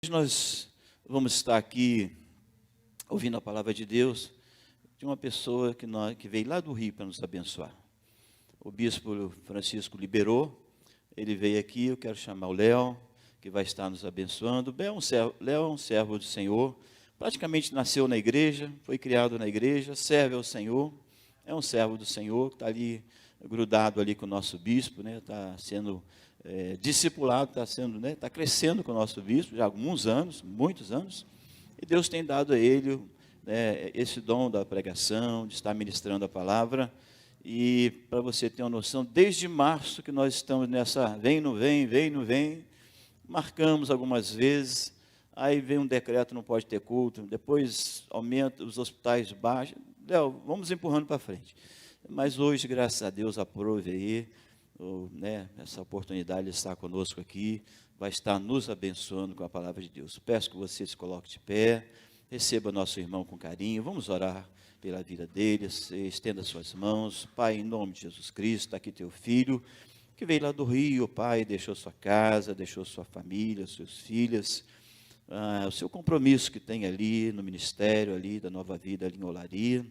Nós vamos estar aqui ouvindo a palavra de Deus de uma pessoa que veio lá do Rio para nos abençoar. O bispo Francisco liberou, ele veio aqui, eu quero chamar o Léo, que vai estar nos abençoando. Léo é um servo do Senhor, praticamente nasceu na igreja, foi criado na igreja, serve ao Senhor, é um servo do Senhor, que está ali grudado ali com o nosso bispo, né? Está sendo discipulado, está crescendo com o nosso bispo já há alguns anos, muitos anos, e Deus tem dado a ele esse dom da pregação, de estar ministrando a palavra. E para você ter uma noção, desde março que nós estamos nessa vem, não vem, marcamos algumas vezes, aí vem um decreto, não pode ter culto, depois aumenta, os hospitais baixam, Léo, vamos empurrando para frente. Mas hoje, graças a Deus, aprove aí, essa oportunidade de estar conosco aqui, vai estar nos abençoando com a palavra de Deus. Peço que você se coloque de pé, receba nosso irmão com carinho, vamos orar pela vida deles, estenda suas mãos. Pai, em nome de Jesus Cristo, está aqui teu filho, que veio lá do Rio, Pai, deixou sua casa, deixou sua família, suas filhas, o seu compromisso que tem ali no ministério, ali da Nova Vida, ali em Olaria,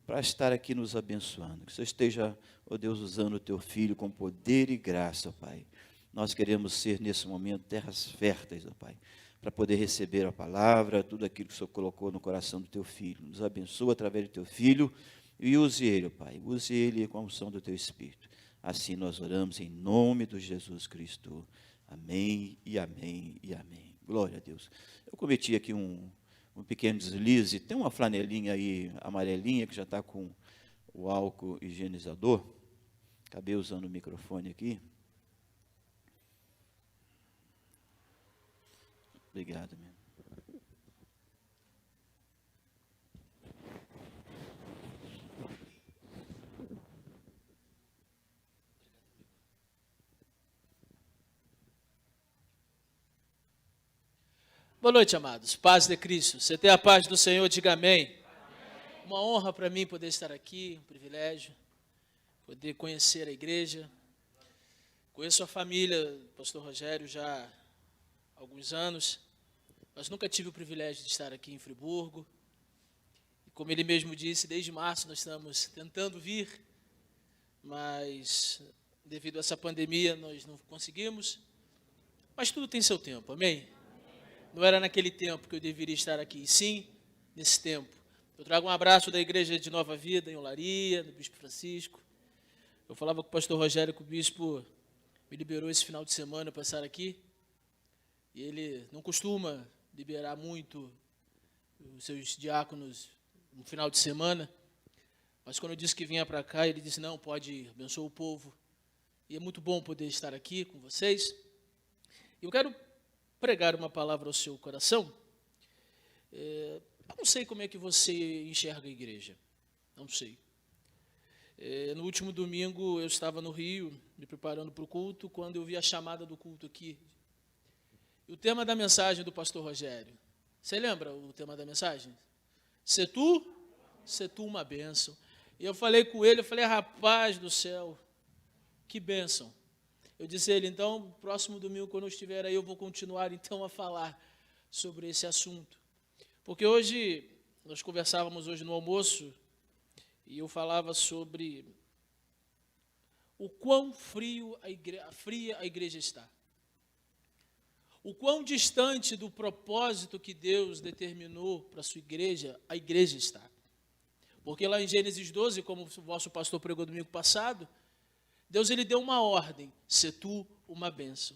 para estar aqui nos abençoando. Que você esteja, ó Deus, usando o teu filho com poder e graça, ó Pai. Nós queremos ser, nesse momento, terras férteis, ó Pai, para poder receber a palavra, tudo aquilo que o Senhor colocou no coração do teu filho. Nos abençoa através do teu filho e use ele, ó Pai. Use ele com a unção do teu Espírito. Assim nós oramos em nome de Jesus Cristo. Amém e amém e amém. Glória a Deus. Eu cometi aqui um pequeno deslize. Tem uma flanelinha aí amarelinha que já está com o álcool higienizador. Acabei usando o microfone aqui. Obrigado, meu. Boa noite, amados. Paz de Cristo. Você tem a paz do Senhor, diga amém. Amém. Uma honra para mim poder estar aqui, um privilégio, poder conhecer a igreja. Conheço a família do pastor Rogério já há alguns anos, mas nunca tive o privilégio de estar aqui em Friburgo. E como ele mesmo disse, desde março nós estamos tentando vir, mas devido a essa pandemia nós não conseguimos. Mas tudo tem seu tempo, amém? Não era naquele tempo que eu deveria estar aqui, e sim nesse tempo. Eu trago um abraço da Igreja de Nova Vida, em Olaria, do Bispo Francisco. Eu falava com o pastor Rogério que o Bispo me liberou esse final de semana para estar aqui. E ele não costuma liberar muito os seus diáconos no final de semana. Mas quando eu disse que vinha para cá, ele disse, não, pode ir, abençoa o povo. E é muito bom poder estar aqui com vocês. Eu quero pregar uma palavra ao seu coração. Eu não sei como é que você enxerga a igreja, não sei. No último domingo eu estava no Rio, me preparando para o culto, quando eu vi a chamada do culto aqui. E o tema da mensagem do pastor Rogério, você lembra o tema da mensagem? Se tu uma bênção. E eu falei com ele, rapaz do céu, que bênção. Eu disse a ele, então, próximo domingo, quando eu estiver aí, eu vou continuar, então, a falar sobre esse assunto. Porque hoje, nós conversávamos hoje no almoço, e eu falava sobre o quão fria a igreja está. O quão distante do propósito que Deus determinou para a sua igreja, a igreja está. Porque lá em Gênesis 12, como o vosso pastor pregou domingo passado, Deus ele deu uma ordem, se tu uma bênção.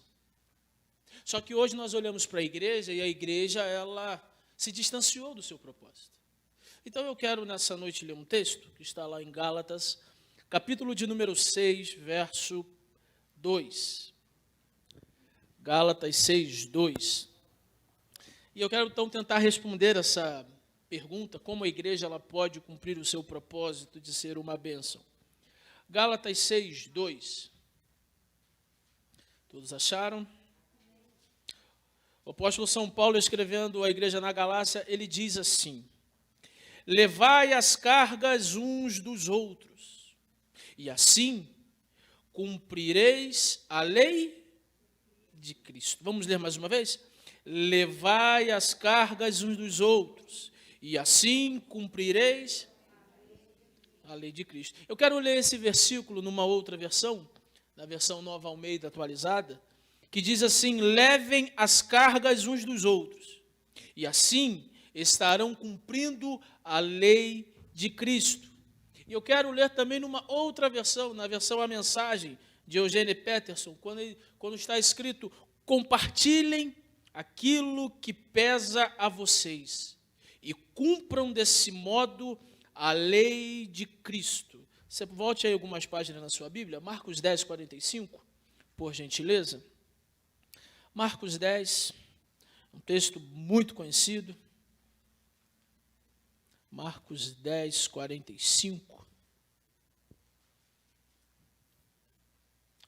Só que hoje nós olhamos para a igreja e a igreja ela se distanciou do seu propósito. Então eu quero nessa noite ler um texto que está lá em Gálatas, capítulo de número 6, verso 2. Gálatas 6, 2. E eu quero então tentar responder essa pergunta, como a igreja ela pode cumprir o seu propósito de ser uma bênção. Gálatas 6, 2. Todos acharam? O apóstolo São Paulo, escrevendo à igreja na Galácia, ele diz assim: levai as cargas uns dos outros, e assim cumprireis a lei de Cristo. Vamos ler mais uma vez? levai as cargas uns dos outros, e assim cumprireis a lei de Cristo. Eu quero ler esse versículo numa outra versão, na versão Nova Almeida atualizada, que diz assim: levem as cargas uns dos outros, e assim estarão cumprindo a lei de Cristo. E eu quero ler também numa outra versão, na versão A Mensagem, de Eugene Peterson, quando está escrito: compartilhem aquilo que pesa a vocês e cumpram desse modo a lei de Cristo. Você volte aí algumas páginas na sua Bíblia, Marcos 10, 45, por gentileza. Marcos 10, um texto muito conhecido. Marcos 10, 45.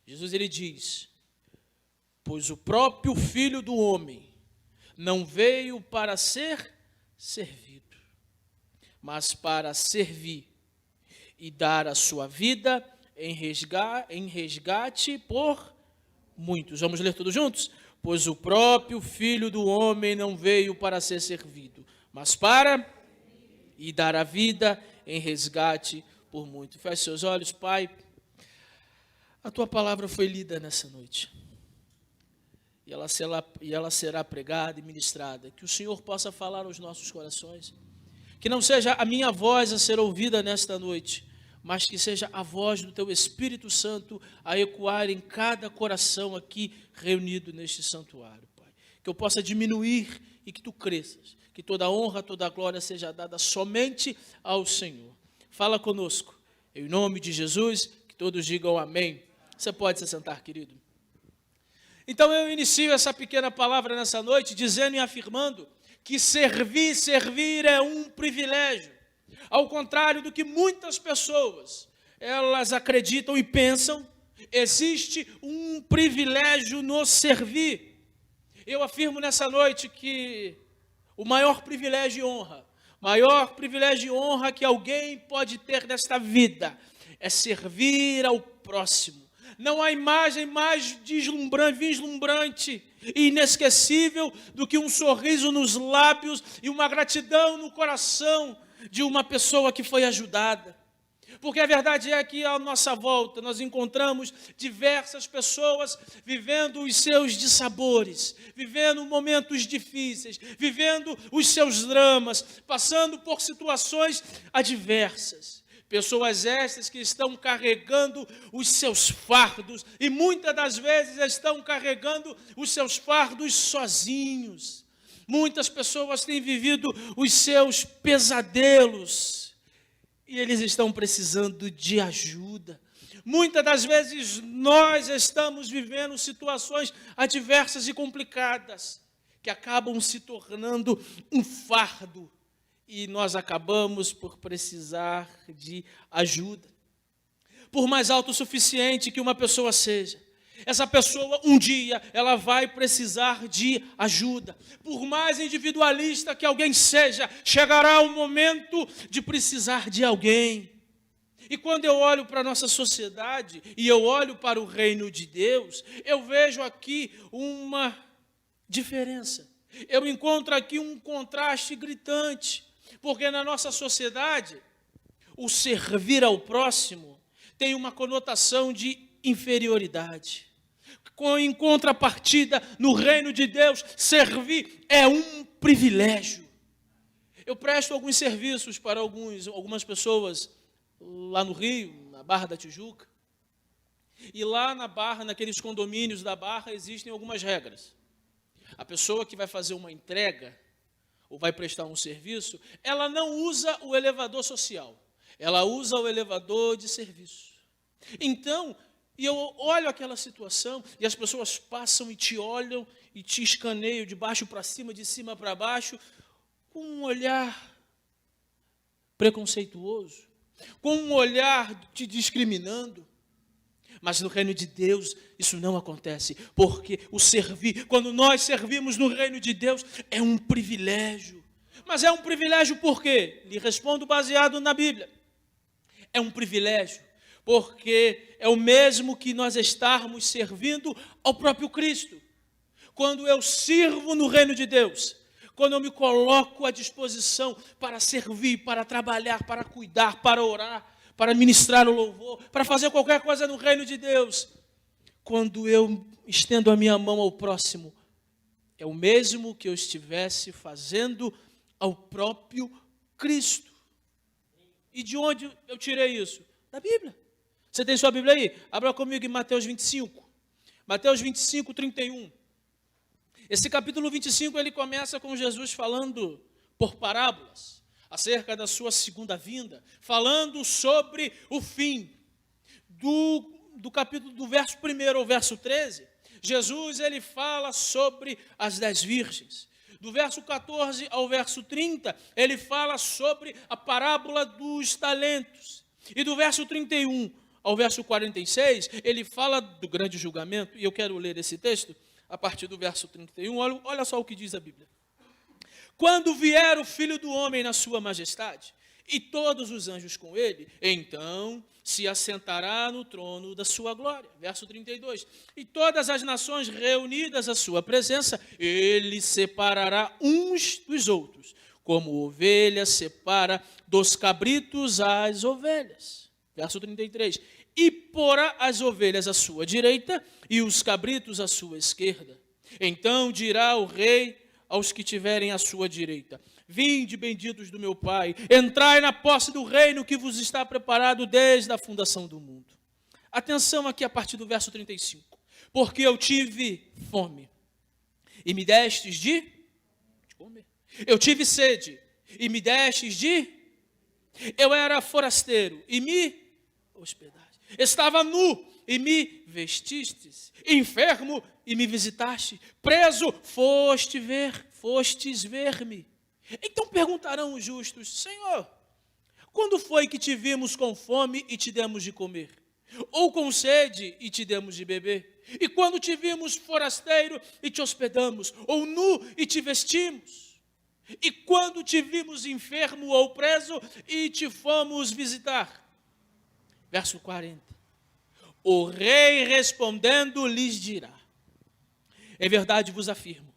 Jesus, ele diz: pois o próprio Filho do Homem não veio para ser servido, mas para servir e dar a sua vida em resgate por muitos. Vamos ler todos juntos? Pois o próprio Filho do Homem não veio para ser servido, mas para e dar a vida em resgate por muitos. Feche seus olhos, Pai. A tua palavra foi lida nessa noite. E ela será pregada e ministrada. Que o Senhor possa falar aos nossos corações. Que não seja a minha voz a ser ouvida nesta noite, mas que seja a voz do Teu Espírito Santo a ecoar em cada coração aqui reunido neste santuário, Pai. Que eu possa diminuir e que Tu cresças. Que toda a honra, toda a glória seja dada somente ao Senhor. Fala conosco. Em nome de Jesus, que todos digam amém. Você pode se sentar, querido. Então eu inicio essa pequena palavra nessa noite dizendo e afirmando que servir é um privilégio. Ao contrário do que muitas pessoas, elas acreditam e pensam, existe um privilégio no servir. Eu afirmo nessa noite que o maior privilégio e honra que alguém pode ter nesta vida é servir ao próximo. Não há imagem mais vislumbrante e inesquecível do que um sorriso nos lábios e uma gratidão no coração de uma pessoa que foi ajudada. Porque a verdade é que à nossa volta nós encontramos diversas pessoas vivendo os seus dissabores, vivendo momentos difíceis, vivendo os seus dramas, passando por situações adversas. Pessoas estas que estão carregando os seus fardos e muitas das vezes estão carregando os seus fardos sozinhos. Muitas pessoas têm vivido os seus pesadelos e eles estão precisando de ajuda. Muitas das vezes nós estamos vivendo situações adversas e complicadas que acabam se tornando um fardo. E nós acabamos por precisar de ajuda. Por mais autossuficiente que uma pessoa seja, essa pessoa um dia ela vai precisar de ajuda. Por mais individualista que alguém seja, chegará o momento de precisar de alguém. E quando eu olho para a nossa sociedade e eu olho para o reino de Deus, eu vejo aqui uma diferença. Eu encontro aqui um contraste gritante. Porque na nossa sociedade, o servir ao próximo tem uma conotação de inferioridade. Em contrapartida, no reino de Deus, servir é um privilégio. Eu presto alguns serviços para algumas pessoas lá no Rio, na Barra da Tijuca. E lá na Barra, naqueles condomínios da Barra, existem algumas regras. A pessoa que vai fazer uma entrega ou vai prestar um serviço, ela não usa o elevador social, ela usa o elevador de serviço. Então, eu olho aquela situação e as pessoas passam e te olham e te escaneiam de baixo para cima, de cima para baixo, com um olhar preconceituoso, com um olhar te discriminando. Mas no reino de Deus isso não acontece, porque o servir, quando nós servimos no reino de Deus, é um privilégio. Mas é um privilégio por quê? Lhe respondo baseado na Bíblia. É um privilégio porque é o mesmo que nós estarmos servindo ao próprio Cristo. quando eu sirvo no reino de Deus, quando eu me coloco à disposição para servir, para trabalhar, para cuidar, para orar, para ministrar o louvor, para fazer qualquer coisa no reino de Deus, quando eu estendo a minha mão ao próximo, é o mesmo que eu estivesse fazendo ao próprio Cristo. E de onde eu tirei isso? Da Bíblia. Você tem sua Bíblia aí? Abra comigo em Mateus 25. Mateus 25, 31. Esse capítulo 25, ele começa com Jesus falando por parábolas, acerca da sua segunda vinda, falando sobre o fim. Do capítulo, do verso 1 ao verso 13, Jesus, ele fala sobre as 10 virgens. Do verso 14 ao verso 30, ele fala sobre a parábola dos talentos. E do verso 31 ao verso 46, ele fala do grande julgamento. E eu quero ler esse texto a partir do verso 31. Olha só o que diz a Bíblia. Quando vier o Filho do Homem na sua majestade, e todos os anjos com ele, então se assentará no trono da sua glória. Verso 32. E todas as nações reunidas à sua presença, ele separará uns dos outros, como ovelha separa dos cabritos as ovelhas. Verso 33. E porá as ovelhas à sua direita e os cabritos à sua esquerda. Então dirá o rei aos que tiverem à sua direita: vinde, benditos do meu Pai, entrai na posse do reino que vos está preparado desde a fundação do mundo. Atenção aqui a partir do verso 35. Porque eu tive fome, e me destes de comer. Eu tive sede, e me destes de... Eu era forasteiro, e me hospedaste. Estava nu, e me vestistes. Enfermo, e me visitaste. Preso, fostes ver-me. Então perguntarão os justos: Senhor, quando foi que te vimos com fome e te demos de comer? Ou com sede e te demos de beber? E quando te vimos forasteiro e te hospedamos? Ou nu e te vestimos? E quando te vimos enfermo ou preso e te fomos visitar? Verso 40. O rei respondendo lhes dirá: em verdade vos afirmo,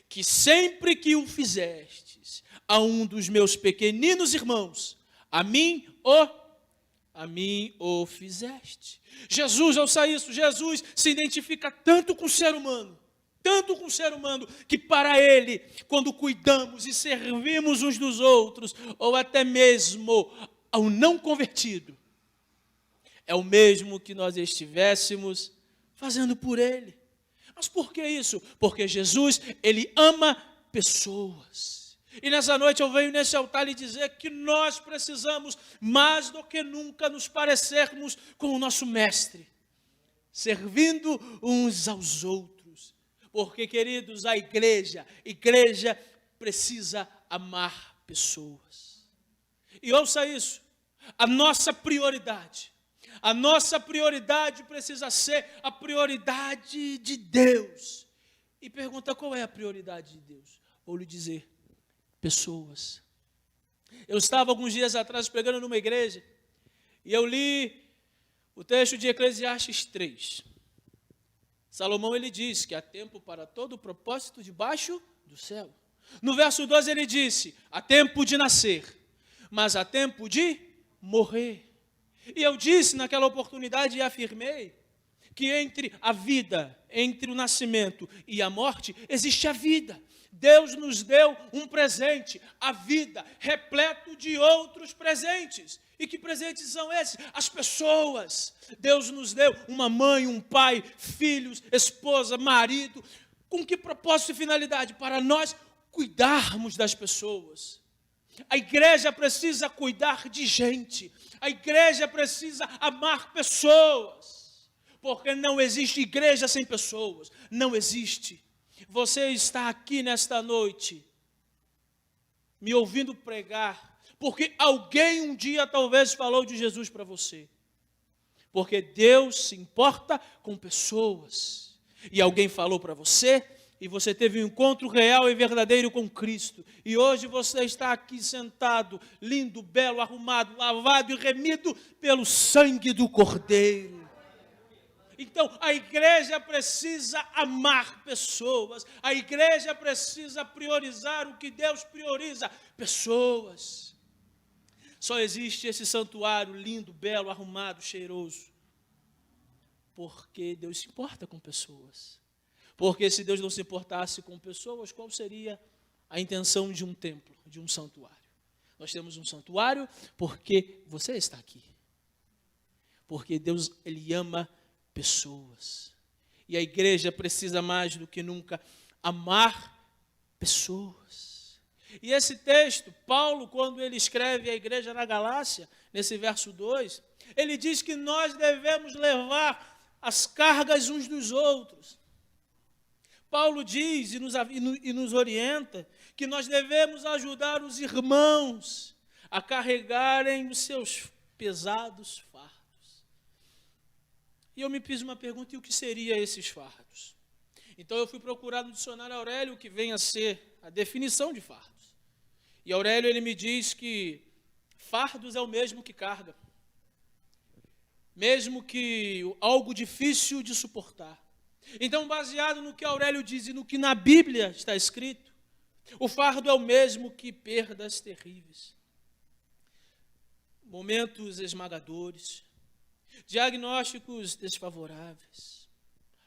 que sempre que o fizestes a um dos meus pequeninos irmãos, a mim o fizeste. Jesus, ao sair isso, Jesus se identifica tanto com o ser humano, que para ele, quando cuidamos e servimos uns dos outros, ou até mesmo ao não convertido, é o mesmo que nós estivéssemos fazendo por ele. Mas por que isso? Porque Jesus, ele ama pessoas. E nessa noite eu venho nesse altar lhe dizer que nós precisamos, mais do que nunca, nos parecermos com o nosso Mestre, servindo uns aos outros. Porque, queridos, a igreja precisa amar pessoas. E ouça isso, a nossa prioridade precisa ser a prioridade de Deus. E pergunta: qual é a prioridade de Deus? Vou lhe dizer: pessoas. Eu estava alguns dias atrás pregando numa igreja e eu li o texto de Eclesiastes 3. Salomão, ele diz que há tempo para todo propósito debaixo do céu. No verso 12 ele disse: há tempo de nascer, mas há tempo de morrer. E eu disse naquela oportunidade e afirmei que entre a vida, entre o nascimento e a morte, existe a vida. Deus nos deu um presente, a vida, repleto de outros presentes. E que presentes são esses? As pessoas. Deus nos deu uma mãe, um pai, filhos, esposa, marido. Com que propósito e finalidade? Para nós cuidarmos das pessoas. A igreja precisa cuidar de gente. A igreja precisa amar pessoas. Porque não existe igreja sem pessoas. Não existe. Você está aqui nesta noite, me ouvindo pregar, porque alguém um dia talvez falou de Jesus para você. Porque Deus se importa com pessoas. E alguém falou para você, e você teve um encontro real e verdadeiro com Cristo. E hoje você está aqui sentado, lindo, belo, arrumado, lavado e remido pelo sangue do Cordeiro. Então, a igreja precisa amar pessoas. A igreja precisa priorizar o que Deus prioriza: pessoas. Só existe esse santuário lindo, belo, arrumado, cheiroso, porque Deus se importa com pessoas. Porque se Deus não se importasse com pessoas, qual seria a intenção de um templo, de um santuário? Nós temos um santuário porque você está aqui. Porque Deus, Ele ama pessoas. E a igreja precisa mais do que nunca amar pessoas. E esse texto, Paulo, quando ele escreve à igreja na Galácia, nesse verso 2, ele diz que nós devemos levar as cargas uns dos outros. Paulo diz e nos orienta que nós devemos ajudar os irmãos a carregarem os seus pesados fardos. E eu me fiz uma pergunta: e o que seriam esses fardos? Então eu fui procurar no dicionário Aurélio o que vem a ser a definição de fardos. E Aurélio, ele me diz que fardos é o mesmo que carga. Mesmo que algo difícil de suportar. Então, baseado no que Aurélio diz e no que na Bíblia está escrito, o fardo é o mesmo que perdas terríveis, momentos esmagadores, diagnósticos desfavoráveis,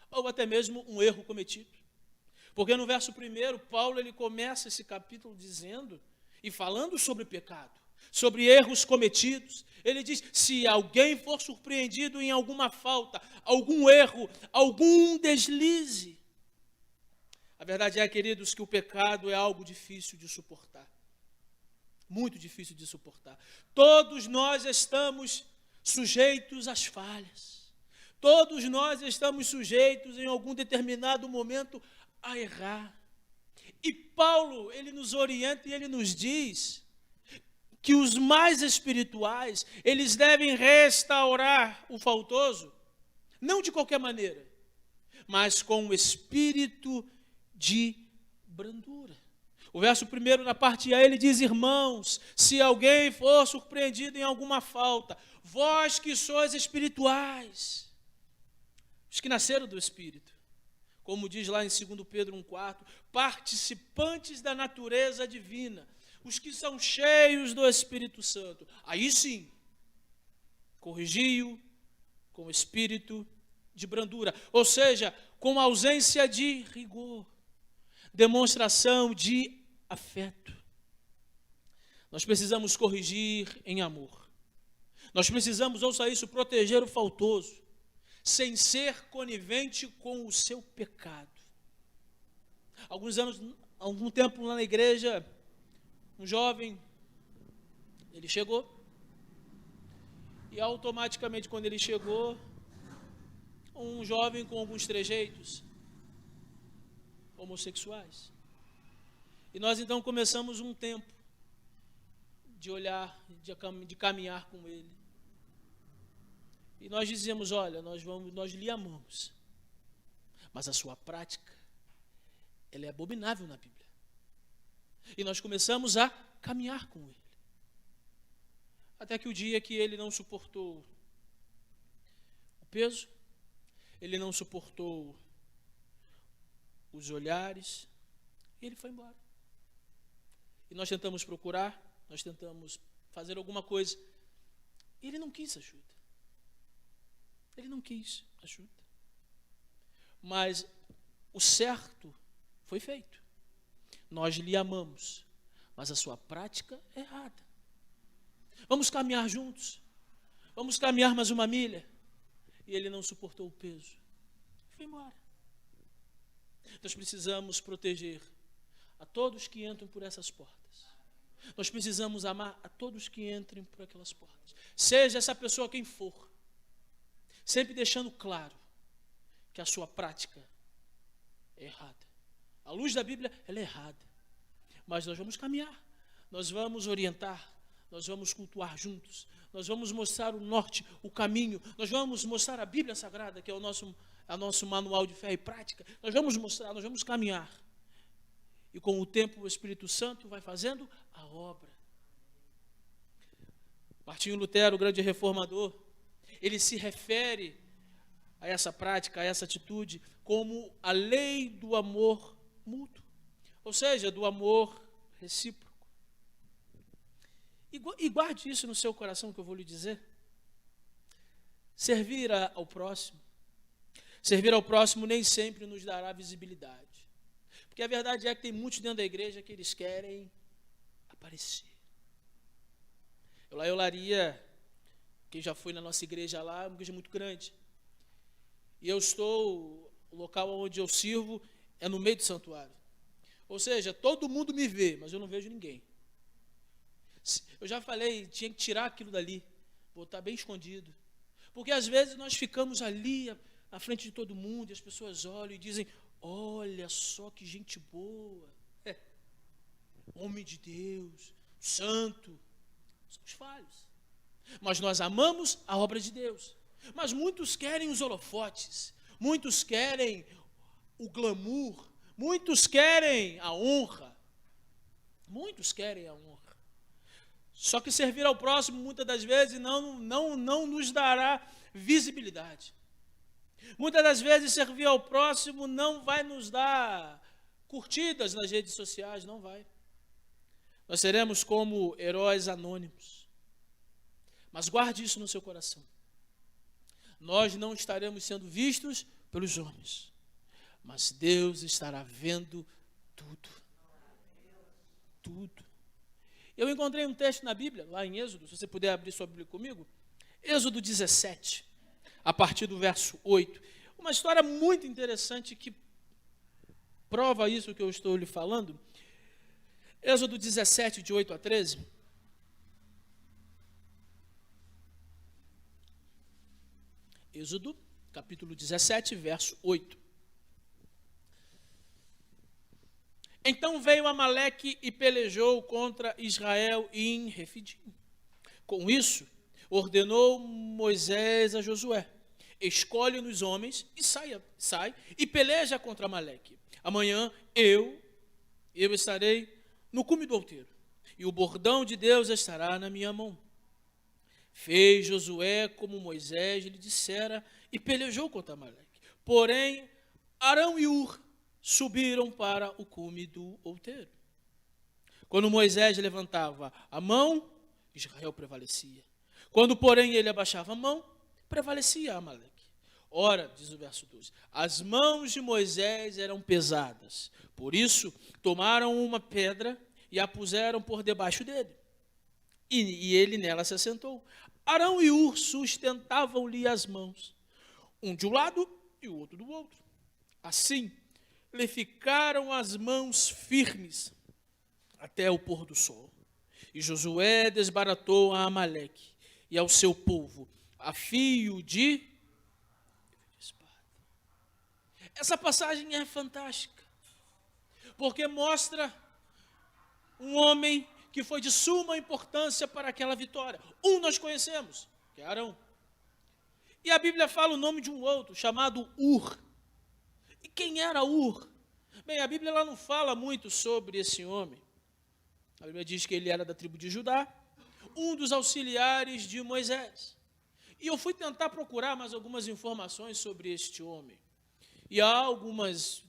ou até mesmo um erro cometido. Porque no verso 1, Paulo ele começa esse capítulo dizendo e falando sobre pecado, sobre erros cometidos. Ele diz: se alguém for surpreendido em alguma falta, algum erro, algum deslize. A verdade é, queridos, que o pecado é algo difícil de suportar. Muito difícil de suportar. Todos nós estamos sujeitos às falhas. Todos nós estamos sujeitos em algum determinado momento a errar. E Paulo, ele nos orienta e ele nos diz que os mais espirituais, eles devem restaurar o faltoso, não de qualquer maneira, mas com o espírito de brandura. O verso 1, na parte A, ele diz: irmãos, se alguém for surpreendido em alguma falta, vós que sois espirituais, os que nasceram do Espírito, como diz lá em 2 Pedro 1,4, participantes da natureza divina, os que são cheios do Espírito Santo, aí sim, corrigiu com espírito de brandura, ou seja, com ausência de rigor, demonstração de afeto. Nós precisamos corrigir em amor. Nós precisamos, ouça isso, proteger o faltoso, sem ser conivente com o seu pecado. Algum tempo lá na igreja, um jovem, ele chegou, e automaticamente quando ele chegou, um jovem com alguns trejeitos homossexuais. E nós então começamos um tempo de olhar, de caminhar com ele. E nós dizíamos: olha, nós lhe amamos, mas a sua prática, ela é abominável na Bíblia. E nós começamos a caminhar com ele. Até que o dia que ele não suportou o peso, ele não suportou os olhares, e ele foi embora. E nós tentamos procurar, nós tentamos fazer alguma coisa, e ele não quis ajuda. Ele não quis ajuda. Mas o certo foi feito. Nós lhe amamos, mas a sua prática é errada. Vamos caminhar juntos. Vamos caminhar mais uma milha. E ele não suportou o peso. Foi embora. Nós precisamos proteger a todos que entram por essas portas. Nós precisamos amar a todos que entrem por aquelas portas. Seja essa pessoa quem for. Sempre deixando claro que a sua prática é errada. A luz da Bíblia, ela é errada. Mas nós vamos caminhar, nós vamos orientar, nós vamos cultuar juntos, nós vamos mostrar o norte, o caminho, nós vamos mostrar a Bíblia Sagrada, que é o nosso manual de fé e prática. Nós vamos mostrar, nós vamos caminhar. E com o tempo o Espírito Santo vai fazendo a obra. Martinho Lutero, o grande reformador, ele se refere a essa prática, a essa atitude, como a lei do amor mútuo, ou seja, do amor recíproco. E guarde isso no seu coração, que eu vou lhe dizer. Servir ao próximo nem sempre nos dará visibilidade. Porque a verdade é que tem muitos dentro da igreja que eles querem aparecer. Eu lá em Olaria, quem já foi na nossa igreja lá, é uma igreja muito grande. E o local onde eu sirvo é no meio do santuário. Ou seja, todo mundo me vê, mas eu não vejo ninguém. Eu já falei, tinha que tirar aquilo dali, botar bem escondido. Porque às vezes nós ficamos ali à frente de todo mundo e as pessoas olham e dizem: olha só que gente boa, homem de Deus, santo. Somos falhos, mas nós amamos a obra de Deus. Mas muitos querem os holofotes, muitos querem o glamour, muitos querem a honra, Só que servir ao próximo, muitas das vezes, não nos dará visibilidade. Muitas das vezes, servir ao próximo não vai nos dar curtidas nas redes sociais, não vai. Nós seremos como heróis anônimos. Mas guarde isso no seu coração. Nós não estaremos sendo vistos pelos homens, mas Deus estará vendo tudo. Tudo. Eu encontrei um texto na Bíblia, lá em Êxodo, se você puder abrir sua Bíblia comigo, Êxodo 17, a partir do verso 8. Uma história muito interessante que prova isso que eu estou lhe falando. Êxodo 17, de 8 a 13. Êxodo, capítulo 17, verso 8. Então veio Amaleque e pelejou contra Israel em Refidim. Com isso, ordenou Moisés a Josué: escolhe-nos homens e sai e peleja contra Amaleque. Amanhã eu estarei no cume do outeiro, e o bordão de Deus estará na minha mão. Fez Josué como Moisés lhe dissera e pelejou contra Amaleque. Porém, Arão e Ur subiram para o cume do outeiro. Quando Moisés levantava a mão, Israel prevalecia. Quando, porém, ele abaixava a mão, prevalecia Amaleque. Ora, diz o verso 12, as mãos de Moisés eram pesadas, por isso tomaram uma pedra e a puseram por debaixo dele. E ele nela se assentou. Arão e Ur sustentavam-lhe as mãos, um de um lado e o outro do outro. Assim, lhe ficaram as mãos firmes até o pôr do sol. E Josué desbaratou a Amaleque e ao seu povo a fio de espada. Essa passagem é fantástica, porque mostra um homem que foi de suma importância para aquela vitória. Um nós conhecemos, que é Arão. E a Bíblia fala o nome de um outro, chamado Ur. E quem era Ur? Bem, a Bíblia ela não fala muito sobre esse homem. A Bíblia diz que ele era da tribo de Judá, um dos auxiliares de Moisés. E eu fui tentar procurar mais algumas informações sobre este homem. E há algumas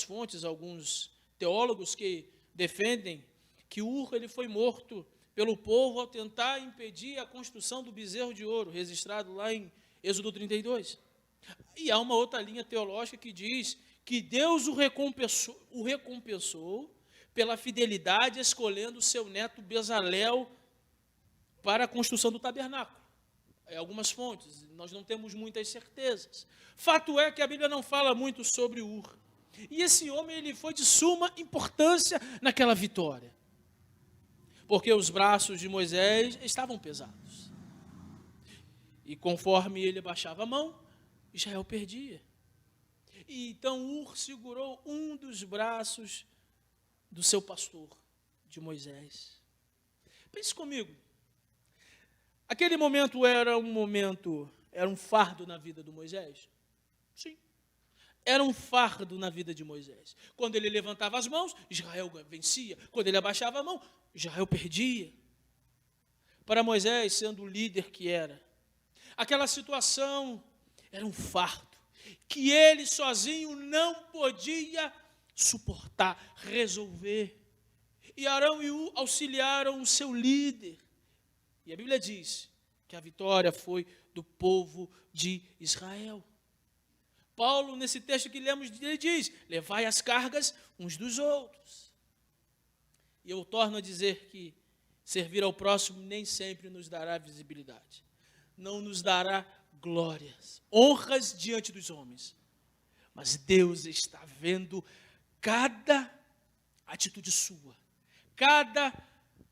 fontes, alguns teólogos que defendem que Ur ele foi morto pelo povo ao tentar impedir a construção do bezerro de ouro, registrado lá em Êxodo 32. E há uma outra linha teológica que diz que Deus o recompensou pela fidelidade, escolhendo seu neto Bezalel para a construção do tabernáculo. Algumas fontes, nós não temos muitas certezas. Fato é que a Bíblia não fala muito sobre Ur. E esse homem ele foi de suma importância naquela vitória, porque os braços de Moisés estavam pesados. E conforme ele abaixava a mão, Israel perdia. E então Ur segurou um dos braços do seu pastor, de Moisés. Pense comigo. Aquele momento era um fardo na vida de Moisés? Sim. Era um fardo na vida de Moisés. Quando ele levantava as mãos, Israel vencia. Quando ele abaixava a mão, Israel perdia. Para Moisés, sendo o líder que era, aquela situação era um fardo. que ele sozinho não podia suportar, resolver. E Arão e Ur auxiliaram o seu líder. E a Bíblia diz que a vitória foi do povo de Israel. Paulo, nesse texto que lemos, ele diz: levai as cargas uns dos outros. E eu torno a dizer que servir ao próximo nem sempre nos dará visibilidade, não nos dará glórias, honras diante dos homens. Mas Deus está vendo cada atitude sua, cada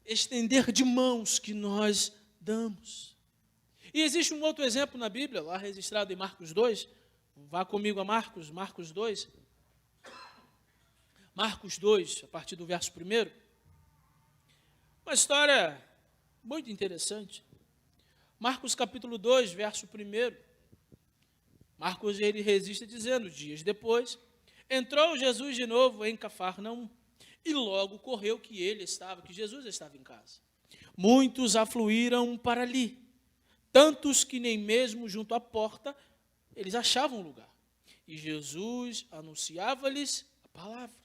estender de mãos que nós damos. E existe um outro exemplo na Bíblia, lá registrado em Marcos 2. Vá comigo a Marcos 2. Marcos 2, a partir do verso 1. Uma história muito interessante. Marcos capítulo 2, verso 1. Marcos, ele registra dizendo: dias depois, entrou Jesus de novo em Cafarnaum, e logo correu que Jesus estava em casa. Muitos afluíram para ali, tantos que nem mesmo junto à porta eles achavam lugar. E Jesus anunciava-lhes a palavra.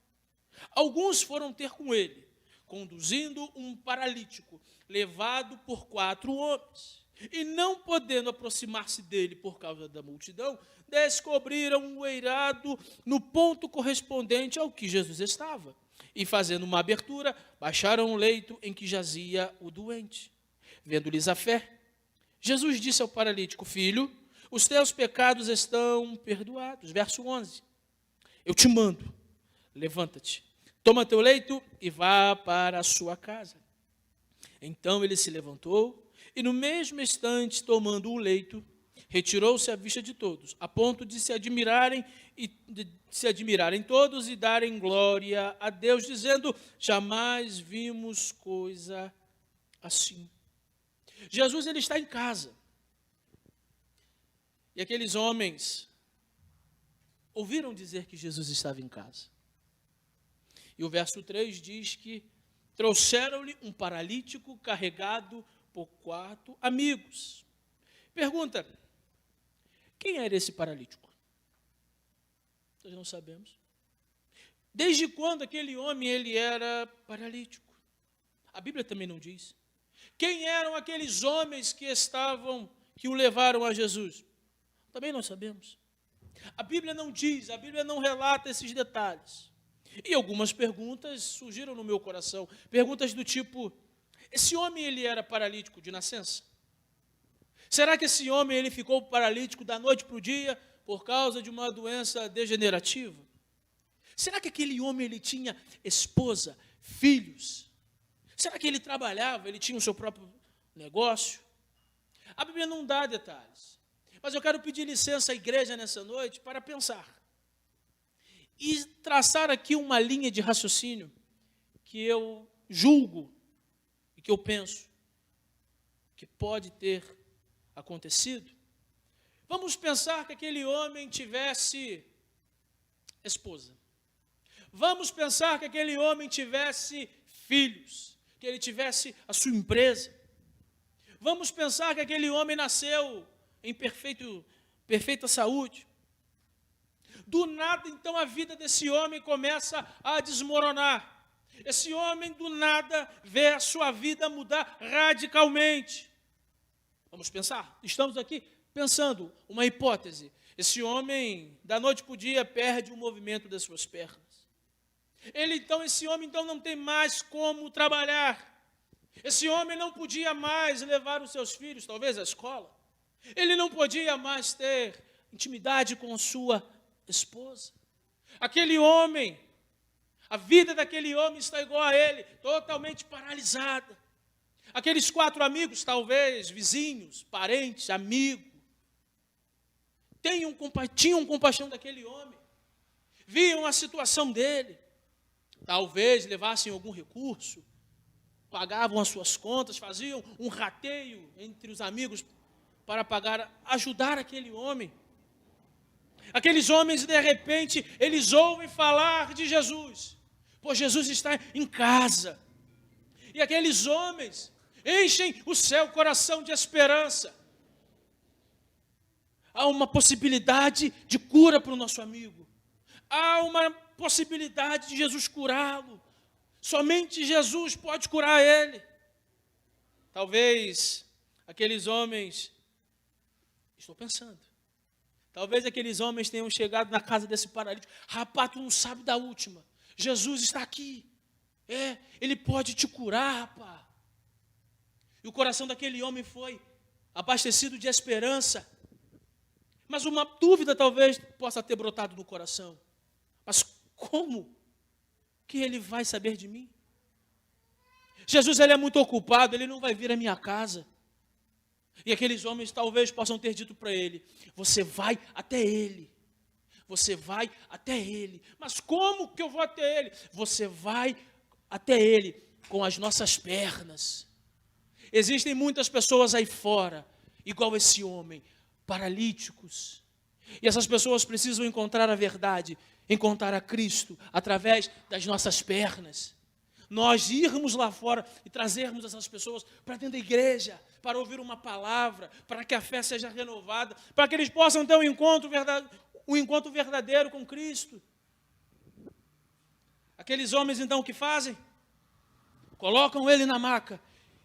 Alguns foram ter com ele, conduzindo um paralítico, levado por 4 homens. E não podendo aproximar-se dele por causa da multidão, descobriram o eirado no ponto correspondente ao que Jesus estava. E fazendo uma abertura, baixaram o leito em que jazia o doente. Vendo-lhes a fé, Jesus disse ao paralítico: filho, os teus pecados estão perdoados. Verso 11. Eu te mando, levanta-te, toma teu leito e vá para a sua casa. Então ele se levantou e no mesmo instante, tomando o leito, retirou-se à vista de todos, a ponto de se admirarem todos e darem glória a Deus, dizendo: jamais vimos coisa assim. Jesus, ele está em casa. E aqueles homens ouviram dizer que Jesus estava em casa. E o verso 3 diz que trouxeram-lhe um paralítico carregado por 4 amigos. Pergunta: quem era esse paralítico? Nós não sabemos. Desde quando aquele homem ele era paralítico? A Bíblia também não diz. Quem eram aqueles homens que o levaram a Jesus? Também não sabemos. A Bíblia não diz, a Bíblia não relata esses detalhes. E algumas perguntas surgiram no meu coração. Perguntas do tipo: esse homem ele era paralítico de nascença? Será que esse homem ele ficou paralítico da noite para o dia por causa de uma doença degenerativa? Será que aquele homem ele tinha esposa, filhos? Será que ele trabalhava, ele tinha o seu próprio negócio? A Bíblia não dá detalhes. Mas eu quero pedir licença à igreja nessa noite para pensar e traçar aqui uma linha de raciocínio que eu julgo e que eu penso que pode ter acontecido. Vamos pensar que aquele homem tivesse esposa. Vamos pensar que aquele homem tivesse filhos, que ele tivesse a sua empresa. Vamos pensar que aquele homem nasceu em perfeita saúde. Do nada, então, a vida desse homem começa a desmoronar. Esse homem, do nada, vê a sua vida mudar radicalmente. Vamos pensar? Estamos aqui pensando uma hipótese. Esse homem, da noite para o dia, perde o movimento das suas pernas. Esse homem, não tem mais como trabalhar. Esse homem não podia mais levar os seus filhos, talvez, à escola. Ele não podia mais ter intimidade com sua esposa. Aquele homem, a vida daquele homem está igual a ele, totalmente paralisada. Aqueles 4 amigos, talvez, vizinhos, parentes, amigos, tinham compaixão daquele homem, viam a situação dele, talvez levassem algum recurso, pagavam as suas contas, faziam um rateio entre os amigos para ajudar aquele homem. Aqueles homens, de repente, eles ouvem falar de Jesus, pois Jesus está em casa. E aqueles homens enchem o seu coração de esperança. há uma possibilidade de cura para o nosso amigo. Há uma possibilidade de Jesus curá-lo. Somente Jesus pode curar ele. Talvez aqueles homens, estou pensando, talvez aqueles homens tenham chegado na casa desse paralítico. Rapaz, tu não sabe da última. Jesus está aqui. Ele pode te curar, rapaz. E o coração daquele homem foi abastecido de esperança. Mas uma dúvida talvez possa ter brotado no coração. Mas como que ele vai saber de mim? Jesus, ele é muito ocupado, ele não vai vir à minha casa. E aqueles homens talvez possam ter dito para ele: você vai até ele. Você vai até ele. Mas como que eu vou até ele? Você vai até ele com as nossas pernas. Existem muitas pessoas aí fora, igual esse homem, paralíticos. E essas pessoas precisam encontrar a verdade, encontrar a Cristo através das nossas pernas. Nós irmos lá fora e trazermos essas pessoas para dentro da igreja, para ouvir uma palavra, para que a fé seja renovada, para que eles possam ter um encontro verdadeiro com Cristo. Aqueles homens então o que fazem? Colocam ele na maca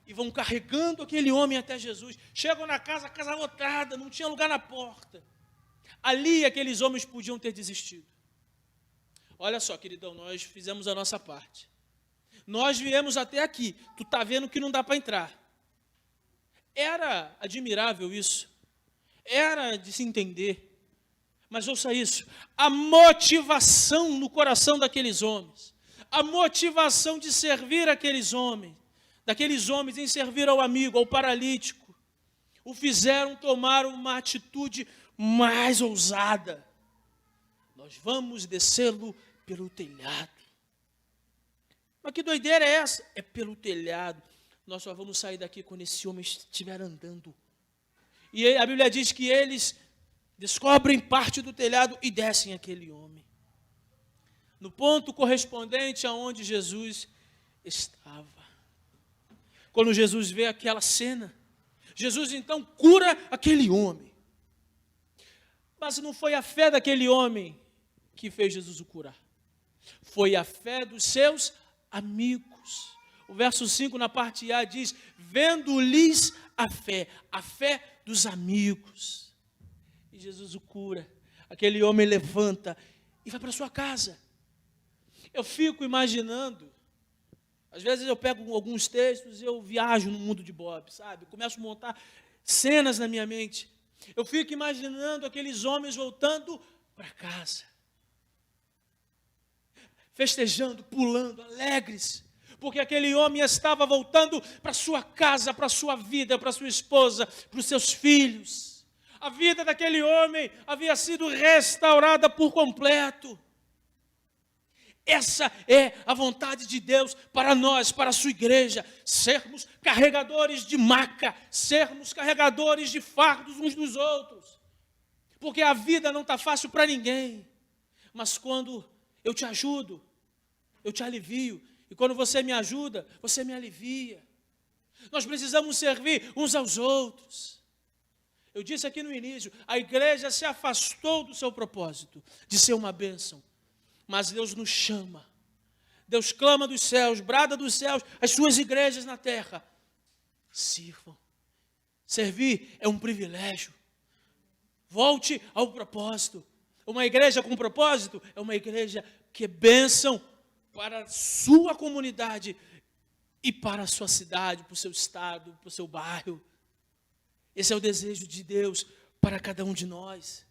e vão carregando aquele homem até Jesus. Chegam na casa, a casa lotada, não tinha lugar na porta. Ali aqueles homens podiam ter desistido. Olha só, queridão, nós fizemos a nossa parte. Nós viemos até aqui, tu está vendo que não dá para entrar. Era admirável isso, era de se entender. Mas ouça isso, a motivação no coração daqueles homens, a motivação de servir aqueles homens, daqueles homens em servir ao amigo, ao paralítico, o fizeram tomar uma atitude mais ousada. Nós vamos descê-lo pelo telhado. Mas que doideira é essa? É pelo telhado. Nós só vamos sair daqui quando esse homem estiver andando. E a Bíblia diz que eles descobrem parte do telhado e descem aquele homem. No ponto correspondente aonde Jesus estava. Quando Jesus vê aquela cena, Jesus então cura aquele homem. Mas não foi a fé daquele homem que fez Jesus o curar. Foi a fé dos seus amigos. O verso 5 na parte A diz: vendo-lhes a fé dos amigos. E Jesus o cura. Aquele homem levanta e vai para sua casa. Eu fico imaginando, às vezes eu pego alguns textos e eu viajo no mundo de Bob, sabe? Começo a montar cenas na minha mente. Eu fico imaginando aqueles homens voltando para casa, festejando, pulando, alegres, porque aquele homem estava voltando para sua casa, para sua vida, para sua esposa, para os seus filhos. A vida daquele homem havia sido restaurada por completo. Essa é a vontade de Deus para nós, para a sua igreja, sermos carregadores de maca, sermos carregadores de fardos uns dos outros, porque a vida não está fácil para ninguém, mas quando eu te ajudo, eu te alivio, e quando você me ajuda, você me alivia. Nós precisamos servir uns aos outros. Eu disse aqui no início, a igreja se afastou do seu propósito, de ser uma bênção. Mas Deus nos chama, Deus clama dos céus, brada dos céus, as suas igrejas na terra, sirvam. Servir é um privilégio. Volte ao propósito. Uma igreja com propósito é uma igreja que é bênção para a sua comunidade e para a sua cidade, para o seu estado, para o seu bairro. Esse é o desejo de Deus para cada um de nós.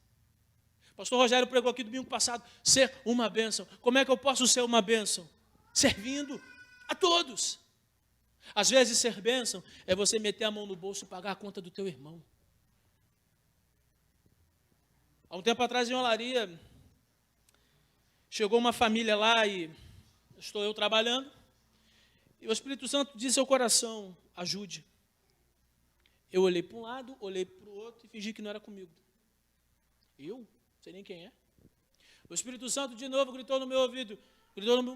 Pastor Rogério pregou aqui domingo passado, ser uma bênção. Como é que eu posso ser uma bênção? Servindo a todos. Às vezes ser bênção é você meter a mão no bolso e pagar a conta do teu irmão. Há um tempo atrás em Olaria, chegou uma família lá e estou eu trabalhando, e o Espírito Santo disse ao coração: ajude. Eu olhei para um lado, olhei para o outro e fingi que não era comigo. Eu? Não sei nem quem é. O Espírito Santo de novo gritou no meu ouvido,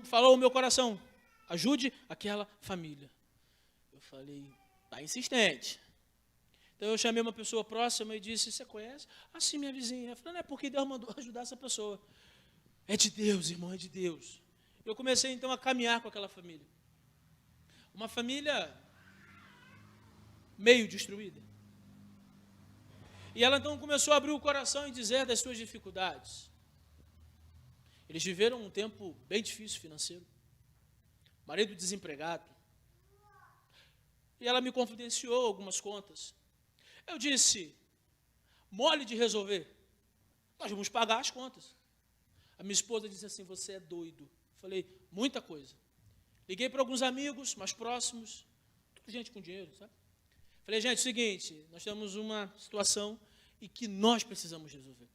falou no meu coração: ajude aquela família. Eu falei: está insistente. Então eu chamei uma pessoa próxima e disse, você conhece? Ah, sim, minha vizinha. Eu falei, não é porque Deus mandou ajudar essa pessoa. É de Deus, irmão, é de Deus. Eu comecei então a caminhar com aquela família. Uma família meio destruída. E ela então começou a abrir o coração e dizer das suas dificuldades. Eles viveram um tempo bem difícil financeiro. Marido desempregado. E ela me confidenciou algumas contas. Eu disse, mole de resolver. Nós vamos pagar as contas. A minha esposa disse assim, você é doido. Falei, muita coisa. Liguei para alguns amigos mais próximos, tudo gente com dinheiro, sabe? Falei, gente, é o seguinte, nós temos uma situação e que nós precisamos resolver.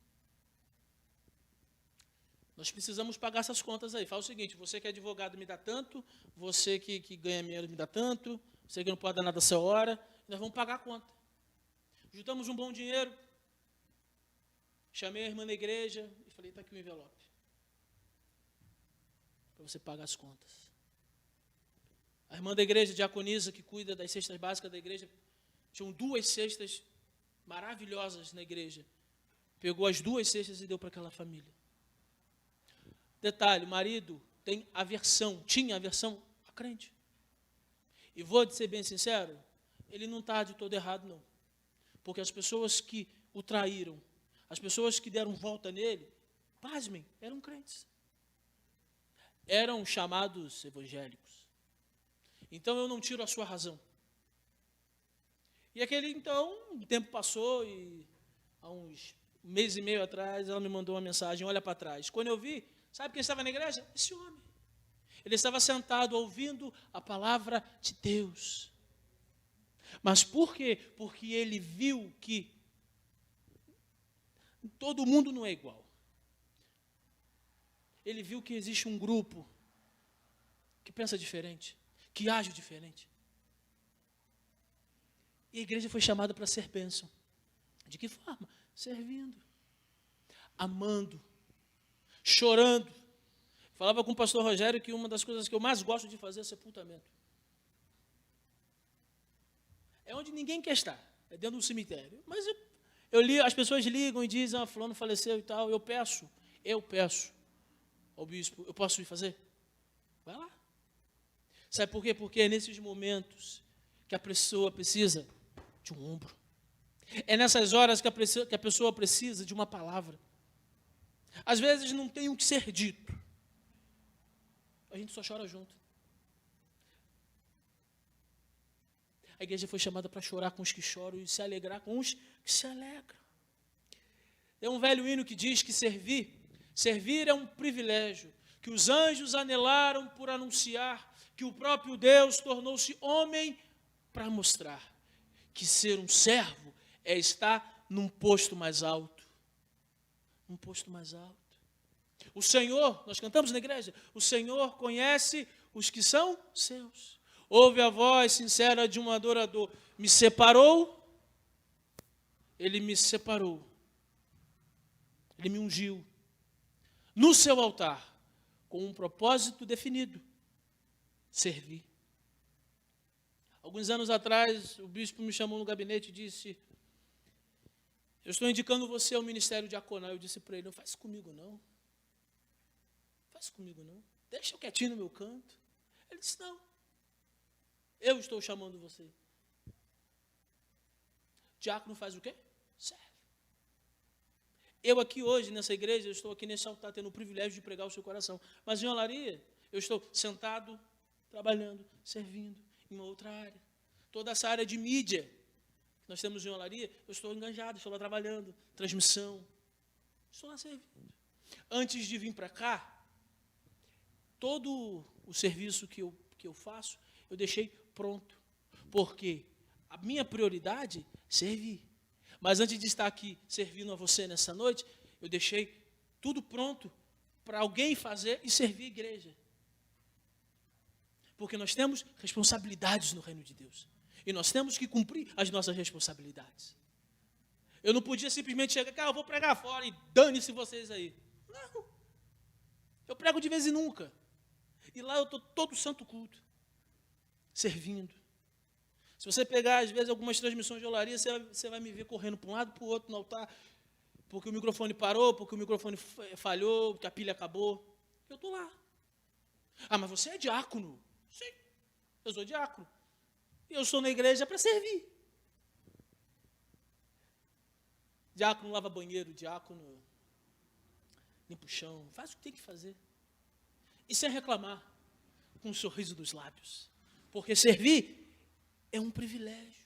Nós precisamos pagar essas contas aí. Fala o seguinte, você que é advogado me dá tanto, você que ganha dinheiro me dá tanto, você que não pode dar nada essa hora, nós vamos pagar a conta. Juntamos um bom dinheiro, chamei a irmã da igreja e falei, está aqui o envelope. Para você pagar as contas. A irmã da igreja, diaconisa, que cuida das cestas básicas da igreja, tinham 2 cestas maravilhosas na igreja. Pegou as 2 cestas e deu para aquela família. Detalhe, o marido tinha aversão a crente. E vou ser bem sincero, ele não está de todo errado, não. Porque as pessoas que o traíram, as pessoas que deram volta nele, pasmem, eram crentes. Eram chamados evangélicos. Então eu não tiro a sua razão. E aquele então, o tempo passou e há uns 1 mês e meio atrás ela me mandou uma mensagem, olha para trás. Quando eu vi, sabe quem estava na igreja? Esse homem. Ele estava sentado ouvindo a palavra de Deus. Mas por quê? Porque ele viu que todo mundo não é igual. Ele viu que existe um grupo que pensa diferente, que age diferente. E a igreja foi chamada para ser bênção. De que forma? Servindo, amando, chorando. Falava com o pastor Rogério que uma das coisas que eu mais gosto de fazer é sepultamento. É onde ninguém quer estar, é dentro do cemitério. Mas as pessoas ligam e dizem, fulano faleceu e tal, eu peço ao bispo, eu posso ir fazer? Vai lá. Sabe por quê? Porque é nesses momentos que a pessoa precisa de um ombro. É nessas horas que a pessoa precisa de uma palavra. Às vezes não tem o que ser dito. A gente só chora junto. A igreja foi chamada para chorar com os que choram e se alegrar com os que se alegram. É um velho hino que diz que servir é um privilégio, que os anjos anelaram por anunciar, que o próprio Deus tornou-se homem para mostrar que ser um servo é estar num posto mais alto. Um posto mais alto. O Senhor, nós cantamos na igreja, o Senhor conhece os que são seus. Ouve a voz sincera de um adorador. Me separou, Ele me separou. Ele me ungiu no seu altar com um propósito definido. Servir. Alguns anos atrás, o bispo me chamou no gabinete e disse, eu estou indicando você ao ministério diaconal. Eu disse para ele, não faz comigo não. Faz comigo não. Deixa eu quietinho no meu canto. Ele disse, não. Eu estou chamando você. Diácono faz o quê? Serve. Eu aqui hoje, nessa igreja, eu estou aqui nesse altar, tendo o privilégio de pregar o seu coração. Mas em Olaria, eu estou sentado, trabalhando, servindo em uma outra área. Toda essa área de mídia que nós temos em Olaria, eu estou enganjado, estou lá trabalhando, transmissão. Estou lá servindo. Antes de vir para cá, todo o serviço que eu faço, eu deixei pronto. Porque a minha prioridade é servir. Mas antes de estar aqui servindo a você nessa noite, eu deixei tudo pronto para alguém fazer e servir a igreja. Porque nós temos responsabilidades no reino de Deus. E nós temos que cumprir as nossas responsabilidades. Eu não podia simplesmente chegar, cara, eu vou pregar fora e dane-se vocês aí. Não. Eu prego de vez em nunca. E lá eu estou todo santo culto. Servindo. Se você pegar, às vezes, algumas transmissões de olaria, você vai me ver correndo para um lado, para o outro no altar, porque o microfone parou, porque o microfone falhou, porque a pilha acabou. Eu estou lá. Ah, mas você é diácono. Sim, eu sou diácono. E eu estou na igreja para servir. Diácono lava banheiro, diácono limpa o chão, faz o que tem que fazer. E sem reclamar, com um sorriso dos lábios. Porque servir é um privilégio.